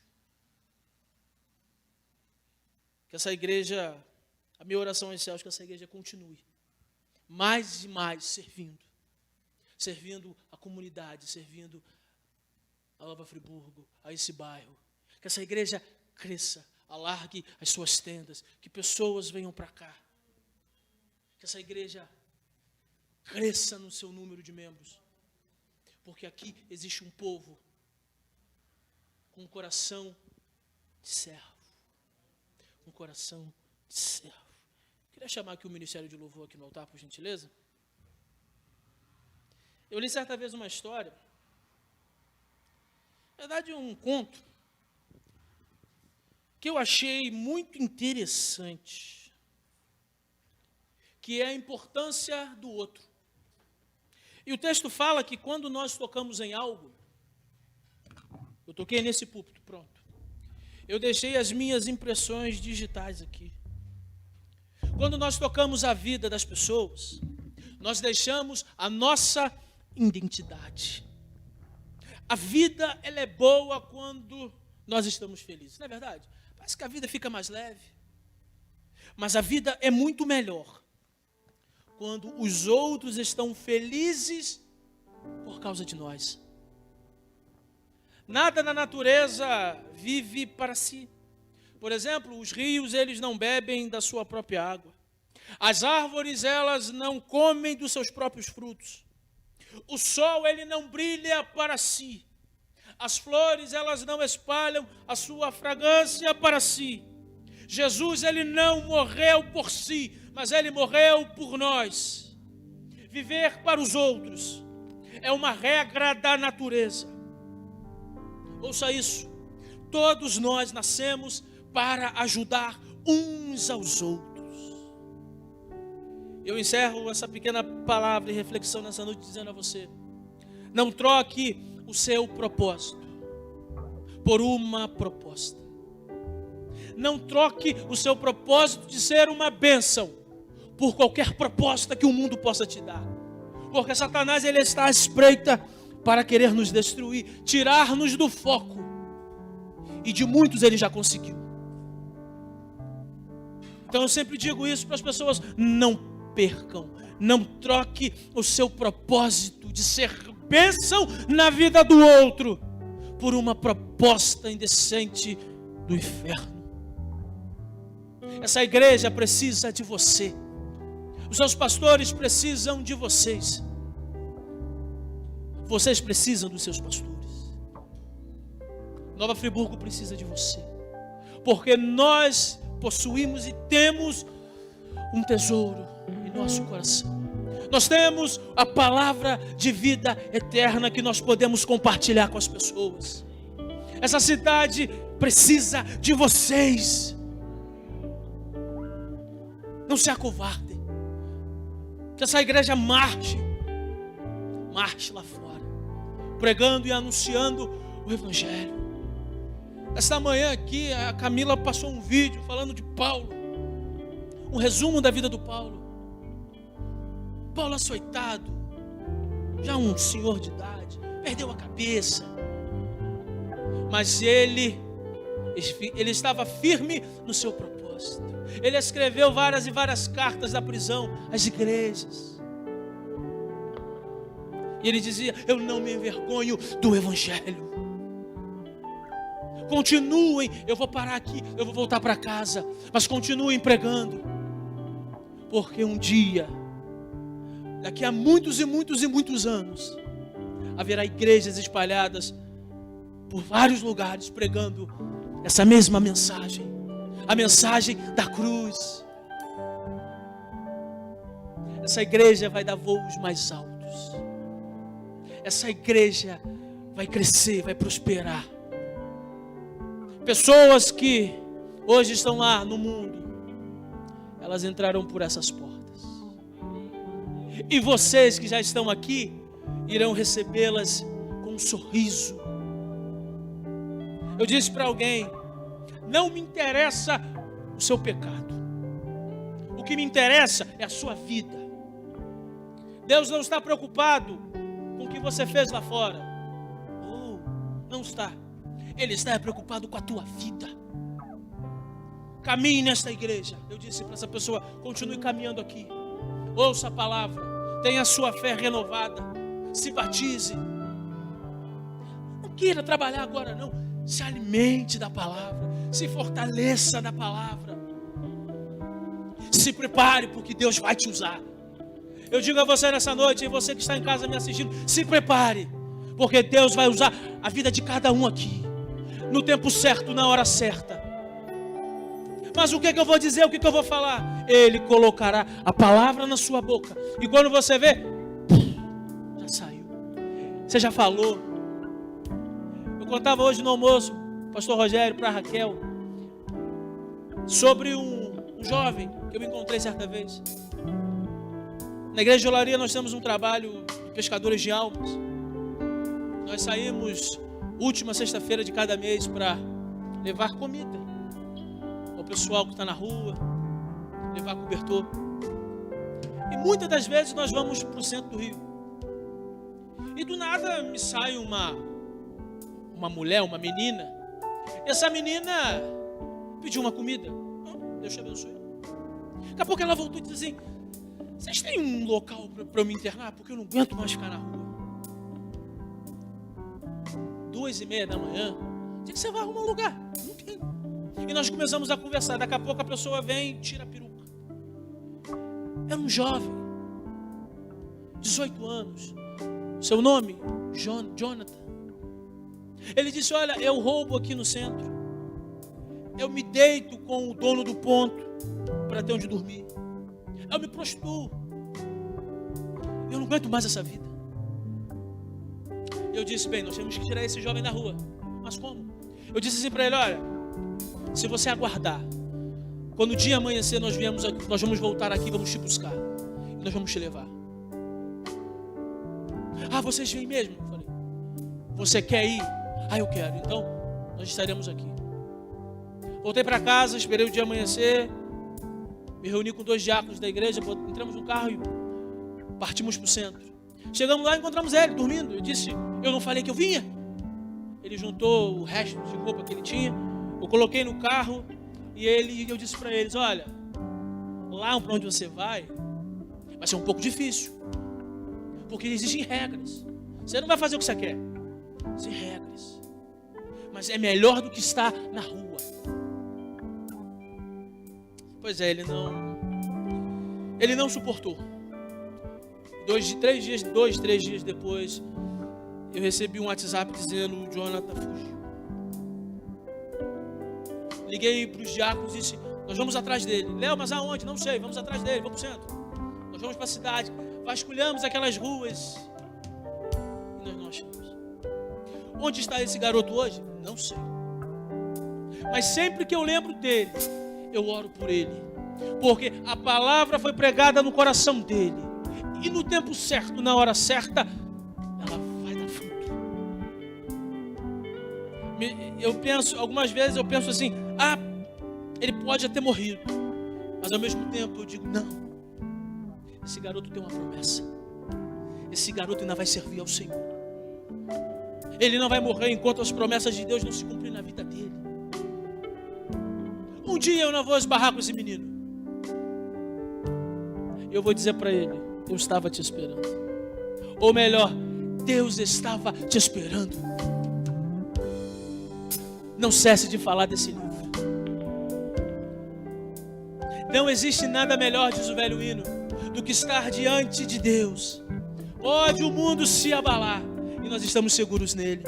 Que essa igreja, a minha oração em céus, que essa igreja continue mais e mais servindo a comunidade, servindo a Nova Friburgo, a esse bairro. Que essa igreja cresça, alargue as suas tendas, que pessoas venham para cá. Que essa igreja cresça no seu número de membros. Porque aqui existe um povo com um coração de servo. Um coração de servo. Queria chamar aqui o Ministério de Louvor aqui no altar, por gentileza. Eu li certa vez uma história, na verdade um conto, que eu achei muito interessante, que é a importância do outro. E o texto fala que quando nós tocamos em algo, eu toquei nesse púlpito, pronto. Eu deixei as minhas impressões digitais aqui. Quando nós tocamos a vida das pessoas, nós deixamos a nossa identidade. A vida, ela é boa quando nós estamos felizes, não é verdade? Parece que a vida fica mais leve. Mas a vida é muito melhor quando os outros estão felizes por causa de nós. Nada na natureza vive para si. Por exemplo, os rios, eles não bebem da sua própria água. As árvores, elas não comem dos seus próprios frutos. O sol, ele não brilha para si. As flores, elas não espalham a sua fragrância para si. Jesus, ele não morreu por si, mas ele morreu por nós. Viver para os outros é uma regra da natureza. Ouça isso. Todos nós nascemos para ajudar uns aos outros. Eu encerro essa pequena palavra e reflexão nessa noite dizendo a você: não troque o seu propósito por uma proposta. Não troque o seu propósito de ser uma bênção por qualquer proposta que o mundo possa te dar. Porque Satanás, ele está à espreita para querer nos destruir, tirar-nos do foco. E de muitos ele já conseguiu. Então eu sempre digo isso para as pessoas: não percam, não troque o seu propósito de ser bênção na vida do outro por uma proposta indecente do inferno. Essa igreja precisa de você. Os seus pastores precisam de vocês. Vocês precisam dos seus pastores. Nova Friburgo precisa de você. Porque nós possuímos e temos um tesouro em nosso coração. Nós temos a palavra de vida eterna que nós podemos compartilhar com as pessoas. Essa cidade precisa de vocês. Não se acovardem. Que essa igreja marche lá fora, pregando e anunciando o Evangelho. Esta manhã aqui, a Camila passou um vídeo falando de Paulo, um resumo da vida do Paulo. Paulo açoitado, já um senhor de idade, perdeu a cabeça, mas ele estava firme no seu propósito. Ele escreveu várias e várias cartas da prisão às igrejas. E ele dizia: eu não me envergonho do Evangelho. Continuem, eu vou parar aqui, eu vou voltar para casa, mas continuem pregando. Porque um dia, daqui a muitos e muitos e muitos anos, haverá igrejas espalhadas por vários lugares pregando essa mesma mensagem. A mensagem da cruz. Essa igreja vai dar voos mais altos. Essa igreja vai crescer, vai prosperar. Pessoas que hoje estão lá no mundo, elas entrarão por essas portas. E vocês que já estão aqui, irão recebê-las com um sorriso. Eu disse para alguém: não me interessa o seu pecado. O que me interessa é a sua vida. Deus não está preocupado com o que você fez lá fora. Oh, não está. Ele está preocupado com a tua vida. Caminhe nesta igreja. Eu disse para essa pessoa: continue caminhando aqui. Ouça a palavra. Tenha a sua fé renovada. Se batize. Não queira trabalhar agora não. Se alimente da palavra. Se fortaleça da palavra. Se prepare, porque Deus vai te usar. Eu digo a você nessa noite, e você que está em casa me assistindo, se prepare, porque Deus vai usar a vida de cada um aqui, no tempo certo, na hora certa. Mas o que é que eu vou dizer, o que é que eu vou falar? Ele colocará a palavra na sua boca, e quando você vê, já saiu. Você já falou. Eu contava hoje no almoço, pastor Rogério, para Raquel, sobre um jovem que eu encontrei certa vez. Na igreja de Olaria nós temos um trabalho de pescadores de almas. Nós saímos última sexta-feira de cada mês para levar comida ao pessoal que está na rua, levar cobertor. E muitas das vezes nós vamos para o centro do Rio. E do nada me sai uma mulher, uma menina. E essa menina pediu uma comida. Deus te abençoe. Daqui a pouco ela voltou e disse assim: vocês têm um local para eu me internar? Porque eu não aguento mais ficar na rua. 2:30 da manhã. Onde é que você vai arrumar um lugar? Não tem. E nós começamos a conversar. Daqui a pouco a pessoa vem e tira a peruca. Era um jovem, 18 anos. Seu nome? Jonathan. Ele disse: olha, eu roubo aqui no centro. Eu me deito com o dono do ponto para ter onde dormir. Eu me prostituo. Eu não aguento mais essa vida. Eu disse: bem, nós temos que tirar esse jovem da rua. Mas como? Eu disse assim para ele: olha, se você aguardar, quando o dia amanhecer nós vamos voltar aqui, vamos te buscar. E nós vamos te levar. Ah, vocês vêm mesmo? Eu falei: você quer ir? Ah, eu quero. Então, nós estaremos aqui. Voltei para casa, esperei o dia amanhecer. Me reuni com 2 diáconos da igreja, entramos no carro e partimos para o centro. Chegamos lá e encontramos ele dormindo. Eu disse: eu não falei que eu vinha? Ele juntou o resto de roupa que ele tinha. Eu coloquei no carro e eu disse para eles: olha, lá para onde você vai ser um pouco difícil, porque existem regras. Você não vai fazer o que você quer. Existem regras. Mas é melhor do que estar na rua. Pois é, ele não suportou. 2, 3 dias depois, eu recebi um WhatsApp dizendo: o Jonathan fugiu. Liguei para os diáconos e disse: nós vamos atrás dele. Léo, mas aonde? Não sei, vamos atrás dele, vamos para o centro. Nós vamos para a cidade, vasculhamos aquelas ruas e nós não achamos. Onde está esse garoto hoje? Não sei. Mas sempre que eu lembro dele, eu oro por ele, porque a palavra foi pregada no coração dele, e no tempo certo, na hora certa, ela vai dar fruto. Algumas vezes eu penso assim: ah, ele pode até ter morrido, mas ao mesmo tempo eu digo: não, esse garoto tem uma promessa, esse garoto ainda vai servir ao Senhor, ele não vai morrer enquanto as promessas de Deus não se cumprem na vida dele. Um dia eu não vou esbarrar com esse menino. Eu vou dizer para ele: eu estava te esperando. Ou melhor, Deus estava te esperando. Não cesse de falar desse livro. Não existe nada melhor, diz o velho hino, do que estar diante de Deus. Pode o mundo se abalar e nós estamos seguros nele.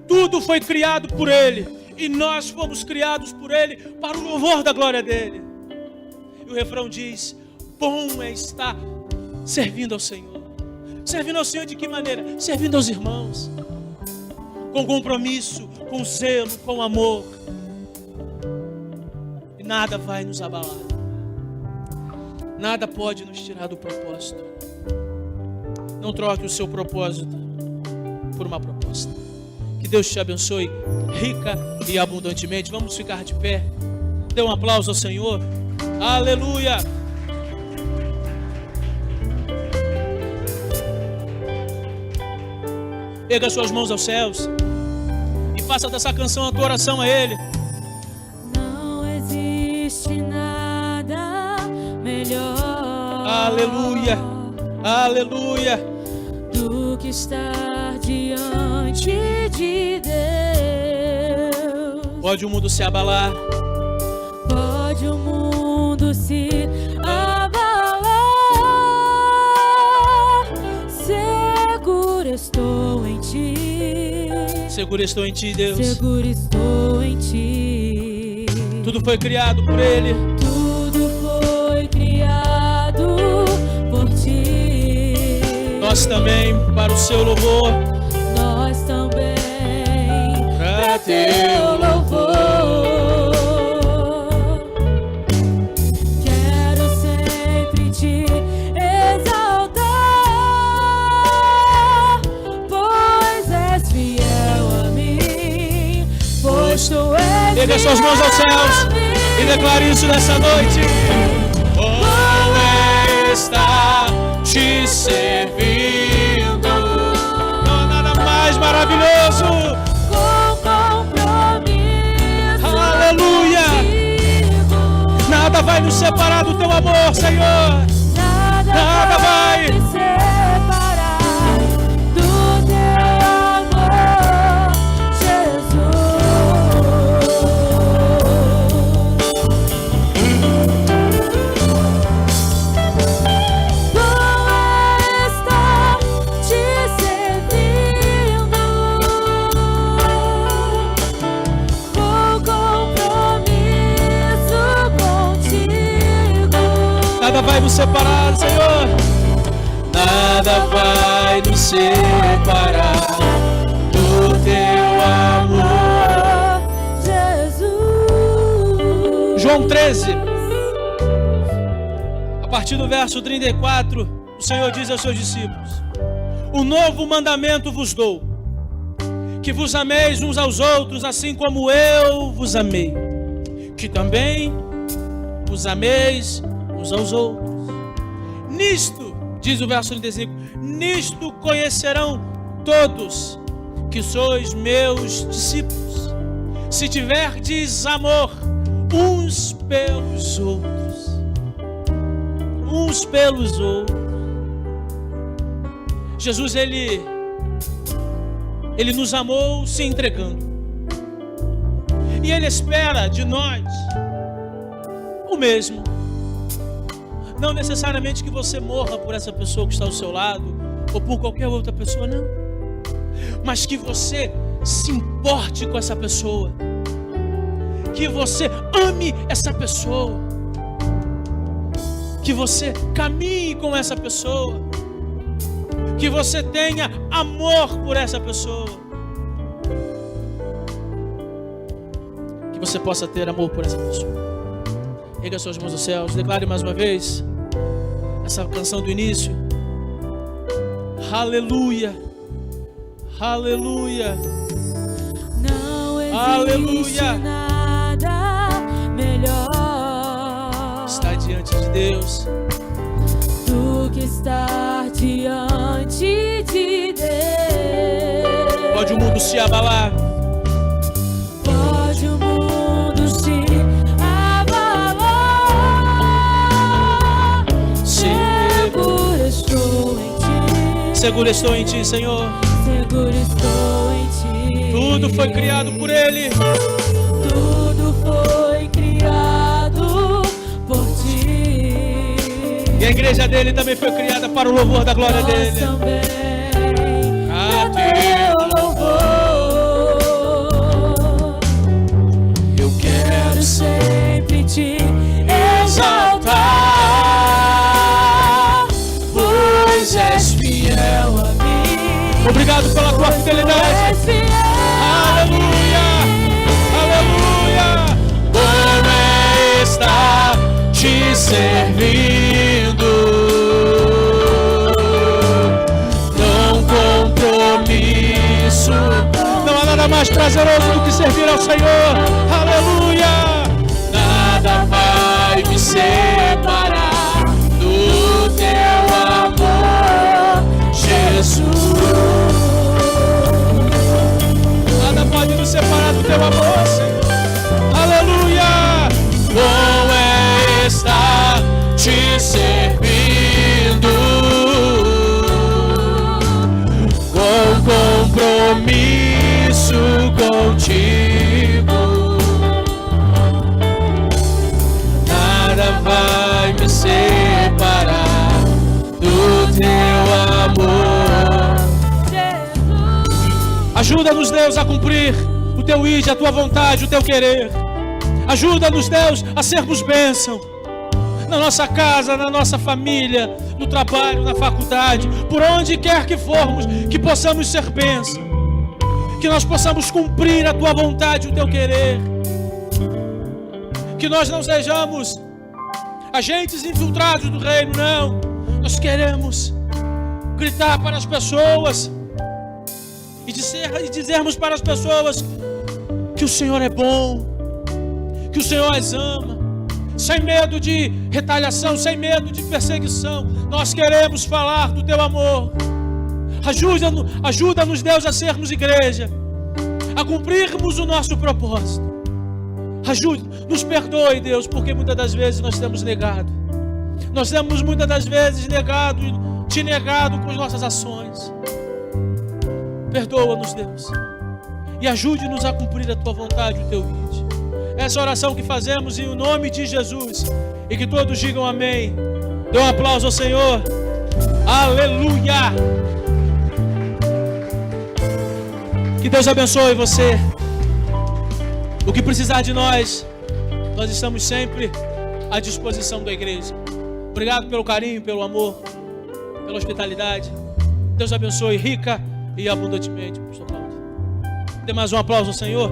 Tudo foi criado por ele e nós fomos criados por ele para o louvor da glória dele. E o refrão diz: bom é estar servindo ao Senhor. Servindo ao Senhor de que maneira? Servindo aos irmãos. com compromisso, com zelo, com amor. E nada vai nos abalar. Nada pode nos tirar do propósito. Não troque o seu propósito por uma proposta. Que Deus te abençoe rica e abundantemente. Vamos ficar de pé. Dê um aplauso ao Senhor. Aleluia! Pega suas mãos aos céus e faça dessa canção a tua oração a Ele. Não existe nada melhor. Aleluia! Aleluia! Do que estar diante de Deus. Pode o mundo se abalar. Pode o mundo se abalar. Seguro estou em Ti. Seguro estou em Ti, Deus. Seguro estou em Ti. Tudo foi criado por Ele. Tudo foi criado por Ti. Nós também, para o Seu louvor. Nós também, Para Teu louvor. Quero sempre Te exaltar, pois és fiel a mim. Pois Tu és Erga suas mãos aos céus e declare isso nessa noite. Bom está te servindo. Não há nada mais maravilhoso. com compromisso. Aleluia. Contigo. Nada vai nos separar do Teu amor, Senhor. Nada vai me separar do Teu amor, Jesus. Bom estar te servindo com compromisso contigo. Nada vai nos separar, Senhor. Nada vai nos separar do Teu amor. Jesus. João 13, a partir do verso 34, o Senhor diz aos seus discípulos: um novo mandamento vos dou, que vos ameis uns aos outros, assim como eu vos amei, que também vos ameis uns aos outros. Nisto, diz o verso 35, nisto conhecerão todos que sois meus discípulos, se tiverdes amor uns pelos outros. Uns pelos outros. Jesus, ele nos amou se entregando. E Ele espera de nós o mesmo. Não necessariamente que você morra por essa pessoa que está ao seu lado, ou por qualquer outra pessoa, não. Mas que você se importe com essa pessoa. Que você ame essa pessoa. Que você caminhe com essa pessoa. Que você tenha amor por essa pessoa. Que você possa ter amor por essa pessoa. Erga suas mãos aos céus, declare mais uma vez essa canção do início. Aleluia, aleluia, Não existe Aleluia. nada melhor está diante de Deus. do que estar diante de Deus. Pode o mundo se abalar, Pode o mundo se abalar. Seguro estou em Ti. seguro estou em Ti, Senhor. Seguro estou em Ti. Tudo foi criado por Ele. Tudo foi criado por Ti. E a igreja dele também foi criada para o louvor da glória Nós dele. também, A a Teu louvor. Eu Quero sempre Te exaltar, exaltar, pois és fiel a mim. Obrigado pela Tua Pois Tu fidelidade. és fiel mais prazeroso do que servir ao Senhor. Aleluia! Nada vai me separar do teu amor, Jesus. Nada pode nos separar do teu amor, Senhor. Aleluia! Bom é estar te servindo com compromisso contigo. Nada vai me separar do teu amor. Ajuda-nos, Deus, a cumprir o teu ide, a tua vontade, o teu querer. Ajuda-nos, Deus, a sermos bênção na nossa casa, na nossa família, no trabalho, na faculdade, por onde quer que formos, que possamos ser bênção, que nós possamos cumprir a tua vontade, o teu querer, que nós não sejamos agentes infiltrados do reino, não. Nós queremos gritar para as pessoas e dizermos para as pessoas que o Senhor é bom, que o Senhor as ama, sem medo de retaliação, sem medo de perseguição. Nós queremos falar do teu amor. Ajuda-nos, Deus, a sermos igreja, a cumprirmos o nosso propósito. Nos perdoe, Deus, porque muitas das vezes nós temos negado. Nós temos muitas das vezes te negado com as nossas ações. Perdoa-nos, Deus, e ajude-nos a cumprir a tua vontade, o teu ide. Essa oração que fazemos em nome de Jesus, e que todos digam amém. Dê um aplauso ao Senhor. Aleluia. Que Deus abençoe você. O que precisar de nós estamos sempre à disposição da igreja. Obrigado pelo carinho, pelo amor, pela hospitalidade. Deus abençoe rica e abundantemente. Dê mais um aplauso ao Senhor.